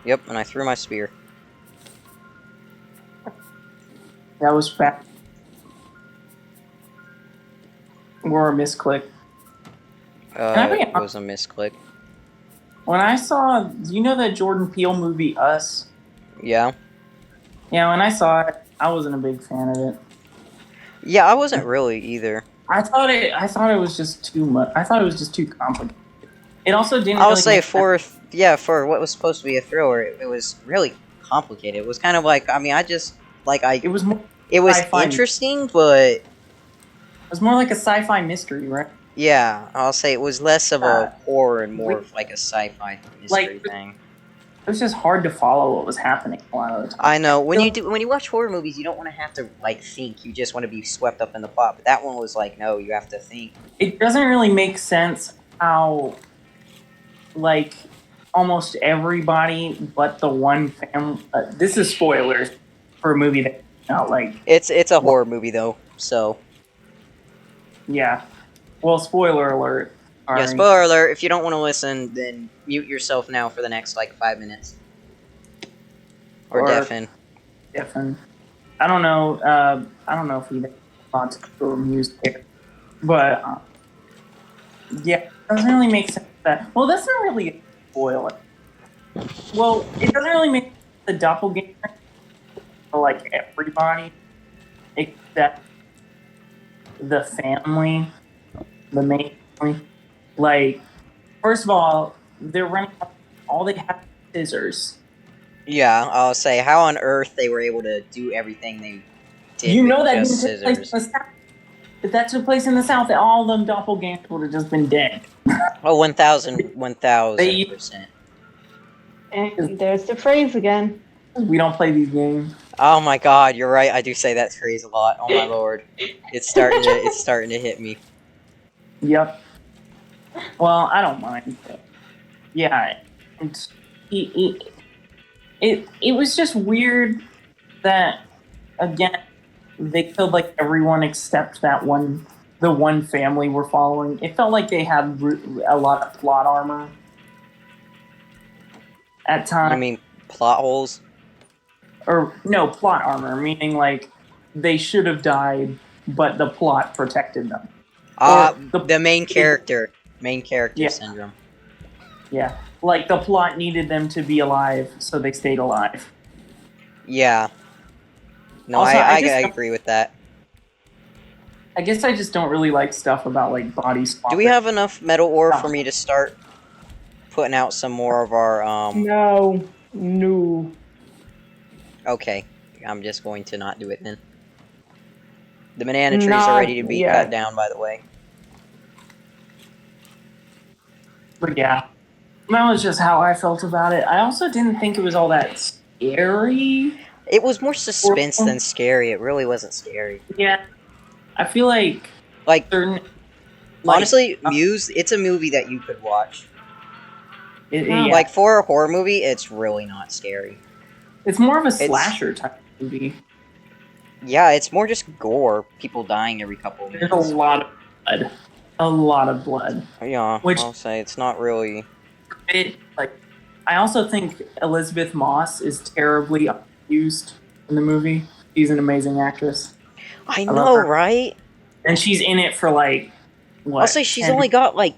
Yep, and I threw my spear. That was fast. Or a misclick. It was a misclick. When I saw, do you know that Jordan Peele movie Us? Yeah. Yeah, when I saw it, I wasn't a big fan of it. Yeah, I wasn't really either. I thought it was just too much. I thought it was just too complicated. It also didn't I'll really say make for what was supposed to be a thriller, it was really complicated. It was kind of like, I mean, it was more it was sci-fi. interesting, but It was more like a sci-fi mystery, right? yeah, I'll say it was less of a horror and more of like a sci-fi mystery thing. It was just hard to follow what was happening a lot of the time. I know when you watch horror movies, you don't want to have to like think. You just want to be swept up in the plot. But that one was like, no, you have to think. It doesn't really make sense how, like, almost everybody but the one family. This is spoilers for a movie that not like. It's a horror movie though, so yeah. Well, spoiler alert. yeah. Spoiler alert! If you don't want to listen, then mute yourself now for the next like 5 minutes. Or deafen. Deafen. I don't know. I don't know if he wants to music, but yeah, it doesn't really make sense. Well, that's not really a spoiler. Well, it doesn't really make the doppelganger for like everybody except the family, the main family. Like, first of all, they're running. All they have is scissors. Yeah, I'll say how on earth they were able to do everything they did. You know with that just didn't take place in the South. If that took place in the South, all them doppelgangers would have just been dead. Oh, 1,000%. And there's the phrase again. We don't play these games. Oh my god, you're right. I do say that phrase a lot. Oh my lord, it's starting to hit me. Yep. Well, I don't mind. But yeah, it was just weird that again they killed like everyone except the one family we're following. It felt like they had a lot of plot armor at times. You mean plot holes? Or no, plot armor, meaning like they should have died, but the plot protected them. The main character syndrome. Yeah, like the plot needed them to be alive, so they stayed alive. Yeah. No, Also, I agree with that. I guess I just don't really like stuff about like body swap. Do we have enough metal ore for me to start putting out some more of our No. Okay, I'm just going to not do it then. The banana trees are ready to be cut down, by the way. But yeah, that was just how I felt about it. I also didn't think it was all that scary. It was more suspense than scary. It really wasn't scary. Yeah, I feel like honestly, Muse. It's a movie that you could watch. Yeah. Like for a horror movie, it's really not scary. It's more of a slasher type movie. Yeah, it's more just gore. People dying every couple of minutes. There's a lot of blood. A lot of blood. Yeah, I'll say it's not really. I also think Elizabeth Moss is terribly used in the movie. She's an amazing actress. I know, right? And she's in it for like what? I'll say she's only got like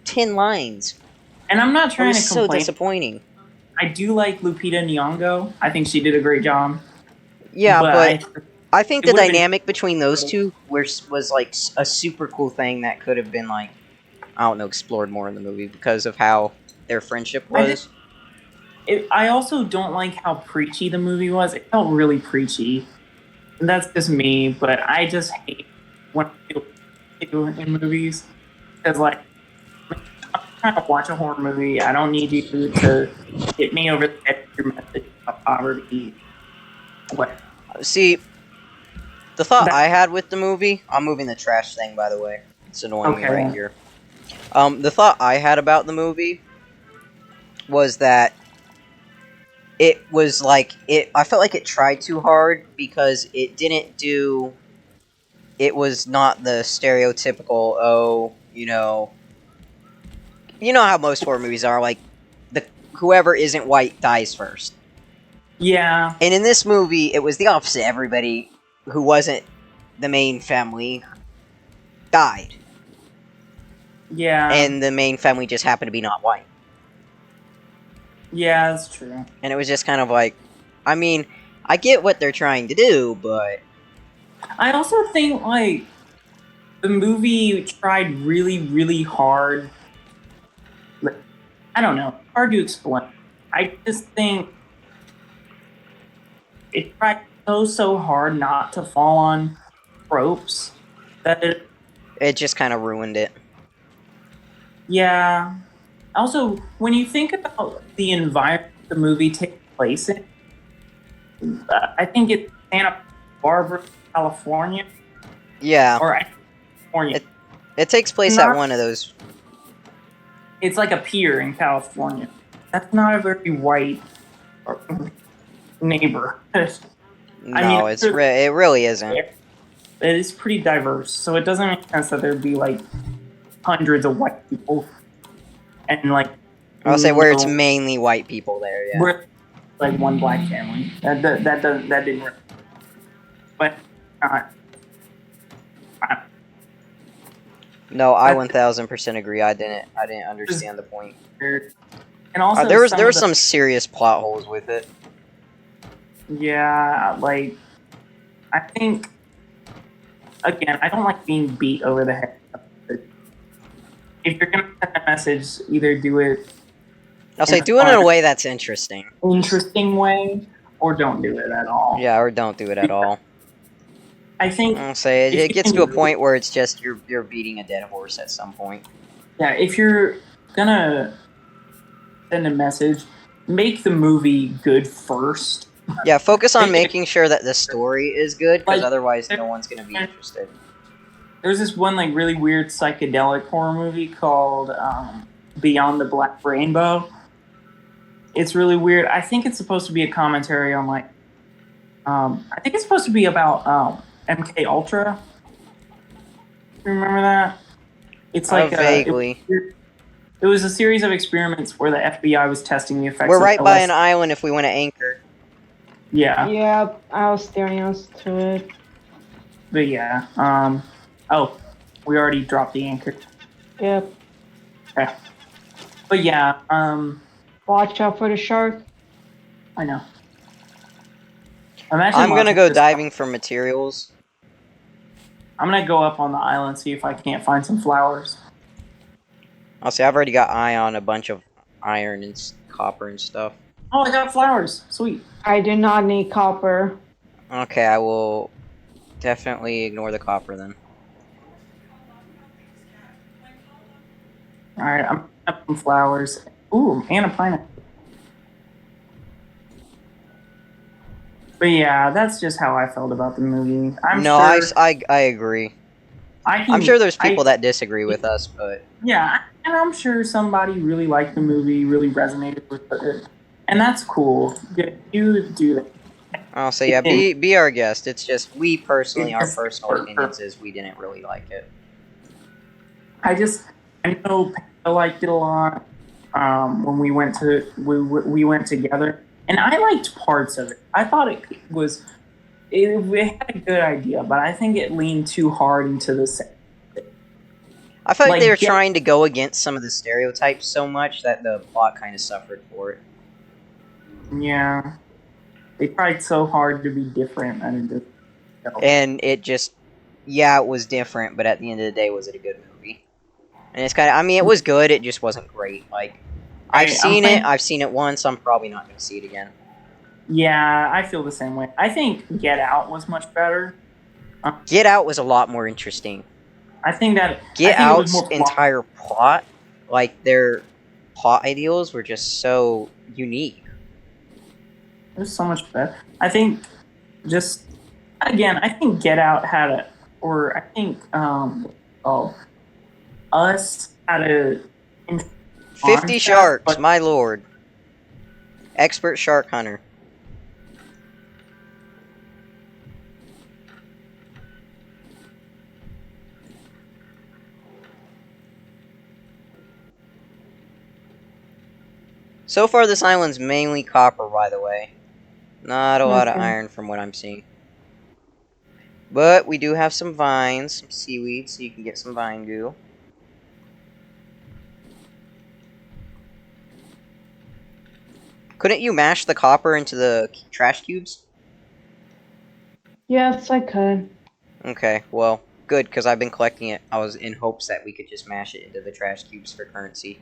10 lines. And I'm not trying to complain. So disappointing. I do like Lupita Nyong'o. I think she did a great job. Yeah, but I think the dynamic between those two was like a super cool thing that could have been like, I don't know, explored more in the movie because of how their friendship was. I also don't like how preachy the movie was. It felt really preachy. And that's just me, but I just hate when people in movies. Because, like, I'm trying to watch a horror movie. I don't need you to hit me over the head with your message of poverty. What? See, the thought I had with the movie... I'm moving the trash thing, by the way. It's annoying me right here. The thought I had about the movie was that it was like... I felt like it tried too hard because it didn't do... It was not the stereotypical, you know how most horror movies are, like, the whoever isn't white dies first. Yeah. And in this movie, it was the opposite. Everybody who wasn't the main family died. Yeah. And the main family just happened to be not white. Yeah, that's true. And it was just kind of like, I mean, I get what they're trying to do, but I also think, like, the movie tried really, really hard. Like, I don't know. Hard to explain. I just think it tried so hard not to fall on tropes that it just kind of ruined it. yeah. Also, when you think about the environment the movie takes place in, I think it's Santa Barbara, California. Yeah. Or California. It takes place at one of those. It's like a pier in California. That's not a very white neighborhood. No, it really isn't. It is pretty diverse, so it doesn't make sense that there'd be like hundreds of white people and like. I'll say where it's mainly white people there. Yeah. We're like one black family. That didn't work. But no, I 1000% agree. I didn't understand the point. And also, there was some serious plot holes with it. Yeah, like I think again, I don't like being beat over the head. If you're gonna send a message, either do it. I'll say do it in a way that's interesting. Interesting way, or don't do it at all. Yeah, or don't do it at all. I think I'll say it gets to a point where it's just you're beating a dead horse at some point. Yeah, if you're gonna send a message, make the movie good first. Yeah, focus on making sure that the story is good, because like, otherwise no one's gonna be interested. There's this one like really weird psychedelic horror movie called Beyond the Black Rainbow. It's really weird. I think it's supposed to be a commentary on like I think it's supposed to be about MK Ultra. Remember that? It's like vaguely. It was a series of experiments where the FBI was testing the effects. We're right by an island if we want to anchor. Yeah. Yeah, I was steering us to it. But yeah. Oh, we already dropped the anchor. Yep. Okay. But yeah. Watch out for the shark. I know. I'm gonna go diving for materials. I'm gonna go up on the island, see if I can't find some flowers. I'll say I've already got eye on a bunch of iron and copper and stuff. Oh, I got flowers. Sweet. I do not need copper. Okay, I will definitely ignore the copper then. Alright, I'm gonna have some flowers. Ooh, and a pineapple. But yeah, that's just how I felt about the movie. I agree. I'm sure there's people that disagree with us, but yeah, and I'm sure somebody really liked the movie, really resonated with it, and that's cool. You do that. I'll say yeah, be our guest. It's just we personally, our personal opinions is we didn't really like it. I know I liked it a lot when we went together. And I liked parts of it. I thought it had a good idea, but I think it leaned too hard into the. I felt like they were trying to go against some of the stereotypes so much that the plot kind of suffered for it. Yeah, they tried so hard to be different, and it just, it was different. But at the end of the day, was it a good movie? And it's kind of, I mean, it was good. It just wasn't great. Like. I've seen it once, I'm probably not going to see it again. Yeah, I feel the same way. I think Get Out was much better. Get Out was a lot more interesting. I think Get Out's entire plot, like their plot ideals were just so unique. It was so much better. I think I think Get Out had Us had a 50 sharks, my lord. Expert shark hunter. So far, this island's mainly copper, by the way. Not a lot of Okay. iron from what I'm seeing. But we do have some vines, some seaweed, so you can get some vine goo. Couldn't you mash the copper into the trash cubes? Yes, I could. Okay, well, good, because I've been collecting it. I was in hopes that we could just mash it into the trash cubes for currency.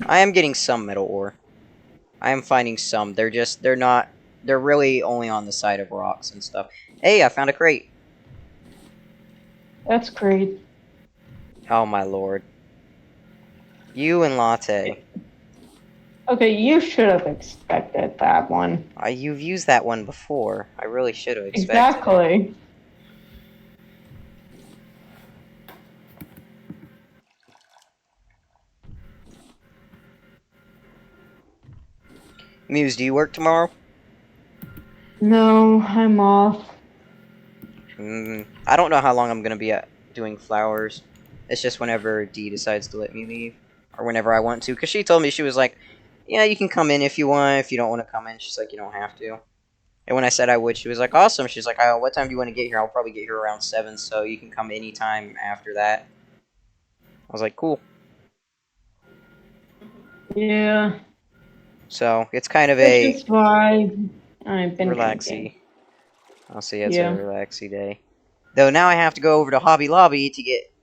I am getting some metal ore. I am finding some. They're really only on the side of rocks and stuff. Hey, I found a crate. That's great. Oh my lord. You and Latte. Okay, you should have expected that one. You've used that one before. I really should have expected it. Exactly. Muse, do you work tomorrow? No, I'm off. I don't know how long I'm gonna be doing flowers. It's just whenever Dee decides to let me leave. Or whenever I want to. Because she told me, she was like, yeah, you can come in if you want. If you don't want to come in, she's like, you don't have to. And when I said I would, she was like, awesome. She's like, oh, what time do you want to get here? I'll probably get here around 7, so you can come anytime after that. I was like, cool. Yeah. So, it's kind of Which is why I've been relaxy. drinking. I'll say it's Yeah. a relaxy day. Though now I have to go over to Hobby Lobby to get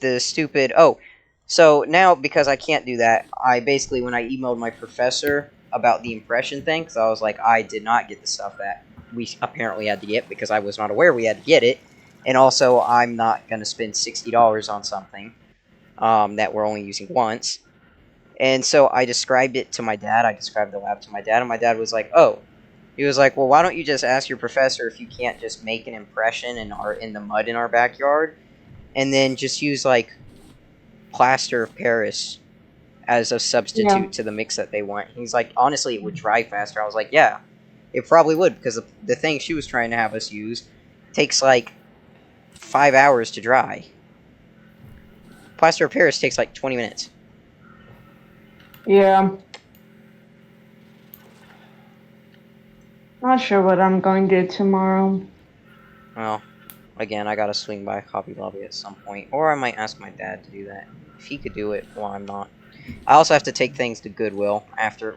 the stupid... Oh, so now, because I can't do that, I basically, when I emailed my professor about the impression thing, because I was like, I did not get the stuff that we apparently had to get, because I was not aware we had to get it, and also, I'm not going to spend $60 on something that we're only using once. And so I described it to my dad, I described the lab to my dad, and my dad was like, oh. He was like, well, why don't you just ask your professor if you can't just make an impression in the mud in our backyard, and then just use, like, plaster of Paris as a substitute to the mix that they want. He's like, honestly, it would dry faster. I was like, yeah, it probably would, because the thing she was trying to have us use takes, like, 5 hours to dry. Plaster of Paris takes, like, 20 minutes. Yeah. Not sure what I'm going to do tomorrow. Well, again, I gotta swing by Hobby Lobby at some point. Or I might ask my dad to do that. If he could do it, well, I'm not. I also have to take things to Goodwill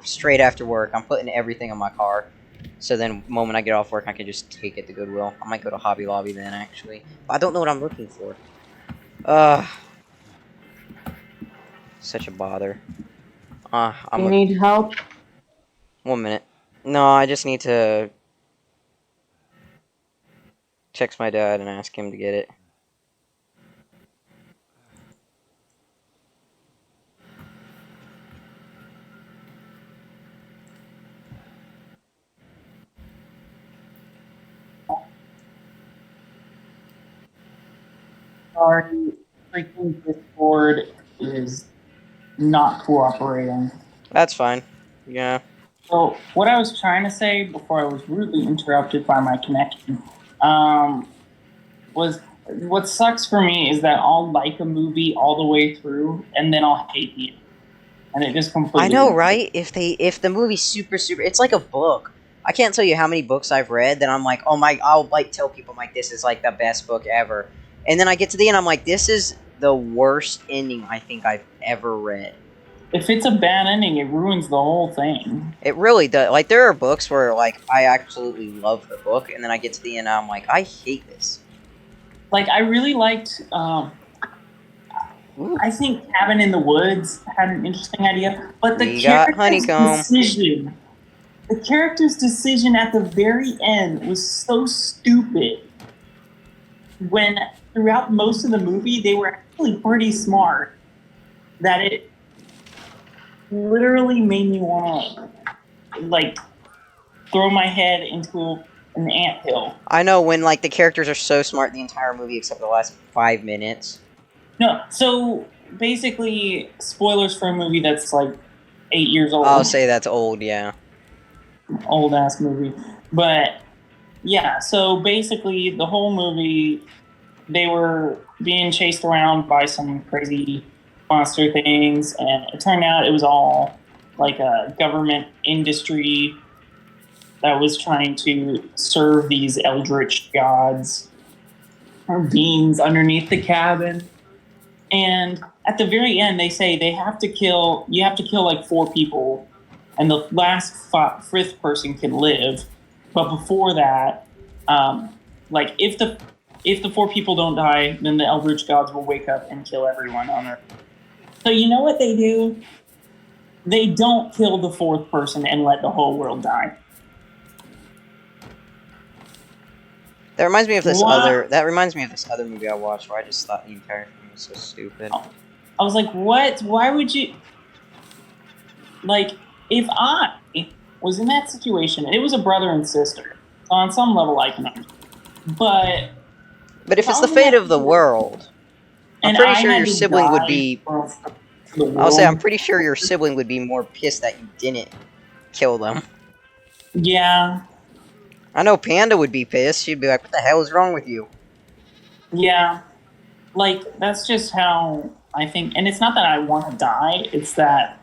straight after work. I'm putting everything in my car. So then, the moment I get off work, I can just take it to Goodwill. I might go to Hobby Lobby then, actually. But I don't know what I'm looking for. Such a bother. You need help? 1 minute. No, I just need to text my dad and ask him to get it. Sorry, freaking Discord is not cooperating. That's fine. Yeah. So, what I was trying to say before I was rudely interrupted by my connection, was what sucks for me is that I'll like a movie all the way through, and then I'll hate the end. And it just completely... I know, right? If the movie's super, it's like a book. I can't tell you how many books I've read that I'm like, oh my, I'll like tell people I'm like, this is like the best book ever. And then I get to the end, I'm like, this is the worst ending I think I've ever read. If it's a bad ending, it ruins the whole thing. It really does. Like, there are books where, like, I absolutely love the book, and then I get to the end, and I'm like, I hate this. Like, I really liked, I think Cabin in the Woods had an interesting idea, but the character's decision at the very end was so stupid. When throughout most of the movie, they were actually pretty smart, that it literally made me want to, like, throw my head into an anthill. I know, when, like, the characters are so smart the entire movie except the last 5 minutes. No, so, basically, spoilers for a movie that's, like, 8 years old. I'll say that's old, yeah. Old-ass movie. But yeah, so basically the whole movie, they were being chased around by some crazy monster things, and it turned out it was all like a government industry that was trying to serve these eldritch gods or beings underneath the cabin. And at the very end, they say you have to kill like 4 people, and the last 5th person can live. But before that, like if the 4 people don't die, then the Eldritch gods will wake up and kill everyone on Earth. So you know what they do? They don't kill the 4th person and let the whole world die. That reminds me of this What? That reminds me of this other movie I watched where I just thought the entire thing was so stupid. I was like, what? Why would you? Like, if I was in that situation, and it was a brother and sister, so on some level I can understand. But if it's the fate of the world, I'm pretty sure your sibling would be. I'll say I'm pretty sure your sibling would be more pissed that you didn't kill them. Yeah. I know Panda would be pissed. She'd be like, "What the hell is wrong with you?" Yeah. Like, that's just how I think. And it's not that I want to die, it's that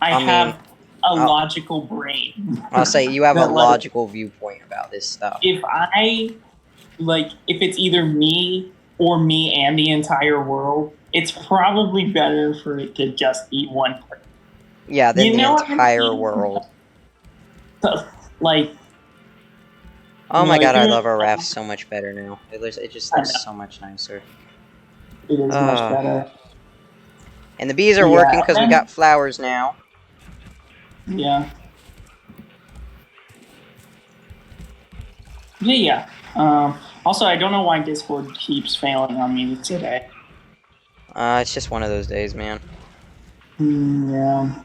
I have a logical brain. I'll say you have a logical viewpoint about this stuff. If it's either me or me and the entire world, it's probably better for it to just be one person. Yeah, than the entire world. Like, oh my god, I love our raft so much better now. It just looks so much nicer. It is much better. And the bees are working because we got flowers now. Yeah. Yeah. Also, I don't know why Discord keeps failing on me today. It's just one of those days, man. Yeah.